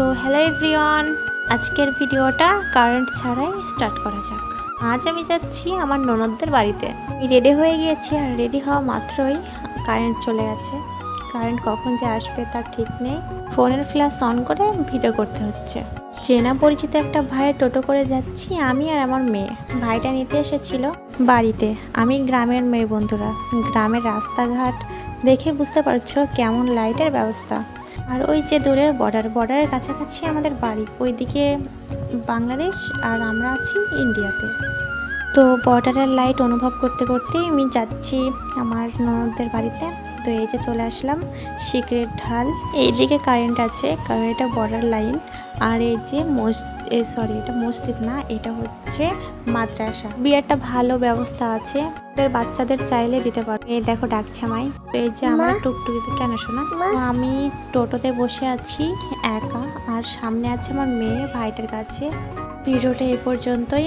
So hello everyone, আজকের ভিডিওটা current ছাড়াই স্টার্ট করা যাক। আজ আমি যাচ্ছি আমার ননদদের বাড়িতে। আমি রেডি হয়ে গিয়েছি আর রেডি হওয়া মাত্রই কারেন্ট চলে গেছে। কারেন্ট কখন যে আসবে তার ঠিক নেই। ফোনের ফ্ল্যাশ অন করে ভিডিও করতে হচ্ছে। চেনা পরিচিত একটা ভাইয়ের টোটো করে যাচ্ছি আমি আর আমার মেয়ে। ভাইটা নিতে এসেছিল বাড়িতে। আমি গ্রামের মেয়ে বন্ধুরা, গ্রামের রাস্তাঘাট দেখে বুঝতে পারছো কেমন লাইটের ব্যবস্থা। আর ওই যে দূরে বর্ডারের কাছাকাছি আমাদের বাড়ি, ওইদিকে বাংলাদেশ আর আমরা আছি ইন্ডিয়াতে। তো বর্ডারের লাইট অনুভব করতে করতেই আমি যাচ্ছি আমার ননদদের বাড়িতে। তো এই যে চলে আসলাম সিক্রেট ঢাল। এইদিকে কারেন্ট আছে কারণ এটা বর্ডার লাইন। আর এই যে এটা মসজিদ না, এটা হচ্ছে মাদ্রাসা। বিয়েরটা ভালো ব্যবস্থা আছে, বাচ্চাদের চাইলে দিতে পারবে। এই দেখো ডাকছে আমায়। এই যে আমার টুকটুকিতে কেন শোনা, আমি টোটোতে বসে আছি একা আর সামনে আছে আমার মেয়ে ভাইটার কাছে। ভিডিওটা এই পর্যন্তই।